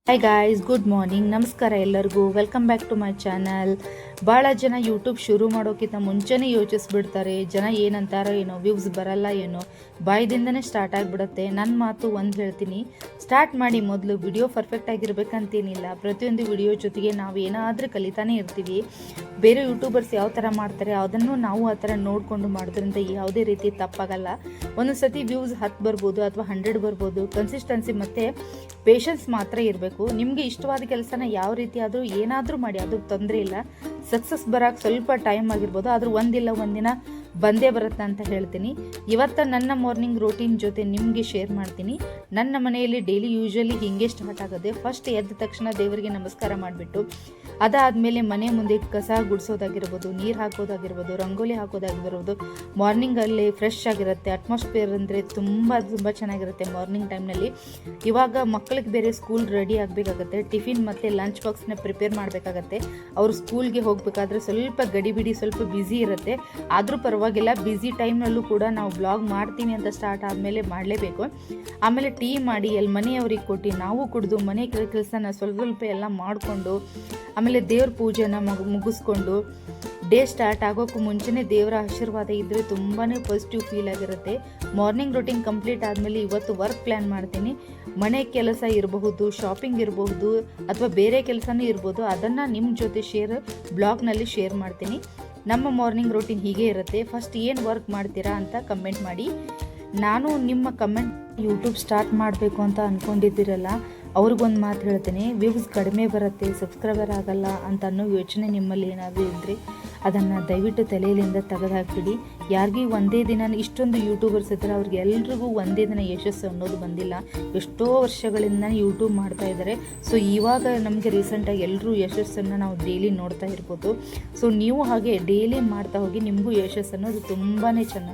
Hi guys, good morning. ನಮಸ್ಕಾರ ಎಲ್ಲರಿಗೂ. Welcome back to my channel. ಭಾಳ ಜನ ಯೂಟ್ಯೂಬ್ ಶುರು ಮಾಡೋಕ್ಕಿಂತ ಮುಂಚೆನೇ ಯೋಚಿಸ್ಬಿಡ್ತಾರೆ. ಜನ ಏನಂತಾರೋ ಏನೋ, ವ್ಯೂಸ್ ಬರಲ್ಲ ಏನೋ, ಬಾಯ್ದಿಂದನೇ ಸ್ಟಾರ್ಟ್ ಆಗಿಬಿಡುತ್ತೆ. ನನ್ನ ಮಾತು ಒಂದು ಹೇಳ್ತೀನಿ, ಸ್ಟಾರ್ಟ್ ಮಾಡಿ. ಮೊದಲು ವಿಡಿಯೋ ಪರ್ಫೆಕ್ಟ್ ಆಗಿರ್ಬೇಕಂತೇನಿಲ್ಲ. ಪ್ರತಿಯೊಂದು ವಿಡಿಯೋ ಜೊತೆಗೆ ನಾವು ಏನಾದರೂ ಕಲಿತಾನೇ ಇರ್ತೀವಿ. ಬೇರೆ ಯೂಟ್ಯೂಬರ್ಸ್ ಯಾವ ಥರ ಮಾಡ್ತಾರೆ ಅದನ್ನು ನಾವು ಆ ಥರ ನೋಡಿಕೊಂಡು ಮಾಡೋದ್ರಿಂದ ಯಾವುದೇ ರೀತಿ ತಪ್ಪಾಗಲ್ಲ. ಒಂದು ಸತಿ ವ್ಯೂಸ್ 10 ಬರ್ಬೋದು ಅಥವಾ 100 ಬರ್ಬೋದು. ಕನ್ಸಿಸ್ಟೆನ್ಸಿ ಮತ್ತು ಪೇಷನ್ಸ್ ಮಾತ್ರ ಇರಬೇಕು. ನಿಮಗೆ ಇಷ್ಟವಾದ ಕೆಲಸನ ಯಾವ ರೀತಿ ಆದರೂ ಏನಾದರೂ ಮಾಡಿ, ಅದು ತೊಂದರೆ ಇಲ್ಲ. ಸಕ್ಸಸ್ ಬರೋಕ್ಕೆ ಸ್ವಲ್ಪ ಟೈಮ್ ಆಗಿರ್ಬೋದು, ಆದರೂ ಒಂದಿಲ್ಲ ಒಂದಿನ ಬಂದೇ ಬರುತ್ತೆ ಅಂತ ಹೇಳ್ತೀನಿ. ಇವತ್ತು ನನ್ನ ಮಾರ್ನಿಂಗ್ ರೂಟೀನ್ ಜೊತೆ ನಿಮಗೆ ಶೇರ್ ಮಾಡ್ತೀನಿ. ನನ್ನ ಮನೆಯಲ್ಲಿ ಡೈಲಿ ಯೂಶ್ವಲಿ ಹೀಗೆ ಸ್ಟಾರ್ಟ್ ಆಗೋದೆ. ಫಸ್ಟ್ ಎದ್ದ ತಕ್ಷಣ ದೇವರಿಗೆ ನಮಸ್ಕಾರ ಮಾಡಿಬಿಟ್ಟು, ಅದಾದಮೇಲೆ ಮನೆ ಮುಂದೆ ಕಸ ಗುಡಿಸೋದಾಗಿರ್ಬೋದು, ನೀರು ಹಾಕೋದಾಗಿರ್ಬೋದು, ರಂಗೋಲಿ ಹಾಕೋದಾಗಿರ್ಬೋದು. ಮಾರ್ನಿಂಗಲ್ಲಿ ಫ್ರೆಶ್ ಆಗಿರುತ್ತೆ. ಅಟ್ಮಾಸ್ಫಿಯರ್ ಅಂದರೆ ತುಂಬ ಚೆನ್ನಾಗಿರುತ್ತೆ ಮಾರ್ನಿಂಗ್ ಟೈಮ್ನಲ್ಲಿ. ಇವಾಗ ಮಕ್ಕಳಿಗೆ ಬೇರೆ ಸ್ಕೂಲ್ ರೆಡಿ ಆಗಬೇಕಾಗತ್ತೆ. ಟಿಫಿನ್ ಮತ್ತು ಲಂಚ್ ಬಾಕ್ಸ್ನ ಪ್ರಿಪೇರ್ ಮಾಡಬೇಕಾಗತ್ತೆ. ಅವರು ಸ್ಕೂಲ್ಗೆ ಹೋಗಬೇಕಾದ್ರೆ ಸ್ವಲ್ಪ ಗಡಿಬಿಡಿ, ಸ್ವಲ್ಪ ಬ್ಯುಸಿ ಇರುತ್ತೆ. ಆದರೂ ಪರವಾಗಿಲ್ಲ, ಬ್ಯುಸಿ ಟೈಮ್ನಲ್ಲೂ ಕೂಡ ನಾವು ಬ್ಲಾಗ್ ಮಾಡ್ತೀನಿ ಅಂತ ಸ್ಟಾರ್ಟ್ ಆದಮೇಲೆ ಮಾಡಲೇಬೇಕು. ಆಮೇಲೆ ಟೀ ಮಾಡಿ ಅಲ್ಲಿ ಮನೆಯವ್ರಿಗೆ ಕೊಟ್ಟು ನಾವು ಕುಡಿದು ಮನೆ ಕೆಲಸನ ಸ್ವಲ್ಪ ಎಲ್ಲ ಮಾಡಿಕೊಂಡು, ಆಮೇಲೆ ದೇವ್ರ ಪೂಜೆನ ಮುಗಿಸ್ಕೊಂಡು ಡೇ ಸ್ಟಾರ್ಟ್ ಆಗೋಕ್ಕೂ ಮುಂಚೆನೇ ದೇವರ ಆಶೀರ್ವಾದ ಇದ್ದರೆ ತುಂಬಾ ಪಾಸಿಟಿವ್ ಫೀಲ್ ಆಗಿರುತ್ತೆ. ಮಾರ್ನಿಂಗ್ ರೂಟೀನ್ ಕಂಪ್ಲೀಟ್ ಆದಮೇಲೆ ಇವತ್ತು ವರ್ಕ್ ಪ್ಲ್ಯಾನ್ ಮಾಡ್ತೀನಿ. ಮನೆ ಕೆಲಸ ಇರಬಹುದು, ಶಾಪಿಂಗ್ ಇರಬಹುದು, ಅಥವಾ ಬೇರೆ ಕೆಲಸನೂ ಇರ್ಬೋದು. ಅದನ್ನು ನಿಮ್ಮ ಜೊತೆ ಬ್ಲಾಗ್ನಲ್ಲಿ ಶೇರ್ ಮಾಡ್ತೀನಿ. ನಮ್ಮ ಮಾರ್ನಿಂಗ್ ರೂಟೀನ್ ಹೀಗೆ ಇರುತ್ತೆ. ಫಸ್ಟ್ ಏನು ವರ್ಕ್ ಮಾಡ್ತೀರಾ ಅಂತ ಕಮೆಂಟ್ ಮಾಡಿ. ನಾನು ನಿಮ್ಮ ಕಮೆಂಟ್ ಯೂಟ್ಯೂಬ್ ಸ್ಟಾರ್ಟ್ ಮಾಡಬೇಕು ಅಂತ ಅಂದ್ಕೊಂಡಿದ್ದೀರಲ್ಲ, ಅವ್ರಿಗೊಂದು ಮಾತು ಹೇಳ್ತೀನಿ. ವ್ಯೂಸ್ ಕಡಿಮೆ ಬರುತ್ತೆ, ಸಬ್ಸ್ಕ್ರೈಬರ್ ಆಗಲ್ಲ ಅಂತ ಅನ್ನೋ ಯೋಚನೆ ನಿಮ್ಮಲ್ಲಿ ಏನಾದರೂ ಇದ್ದರೆ ಅದನ್ನು ದಯವಿಟ್ಟು ತಲೆಯಿಂದ ತೆಗೆದುಹಾಕ್ಬಿಡಿ. ಯಾರಿಗೂ ಒಂದೇ ದಿನ, ಇಷ್ಟೊಂದು ಯೂಟ್ಯೂಬರ್ಸ್ ಇದ್ದಾರೆ, ಅವ್ರಿಗೆ ಎಲ್ರಿಗೂ ಒಂದೇ ದಿನ ಯಶಸ್ಸು ಅನ್ನೋದು ಬಂದಿಲ್ಲ. ಎಷ್ಟೋ ವರ್ಷಗಳಿಂದ ಯೂಟ್ಯೂಬ್ ಮಾಡ್ತಾ ಇದ್ದಾರೆ. ಸೊ ಇವಾಗ ನಮಗೆ ರೀಸೆಂಟಾಗಿ ಎಲ್ಲರೂ ಯಶಸ್ಸನ್ನು ನಾವು ಡೈಲಿ ನೋಡ್ತಾ ಇರ್ಬೋದು. ಸೊ ನೀವು ಹಾಗೆ ಡೈಲಿ ಮಾಡ್ತಾ ಹೋಗಿ, ನಿಮಗೂ ಯಶಸ್ಸು ಅನ್ನೋದು ತುಂಬಾ ಚೆನ್ನಾಗಿ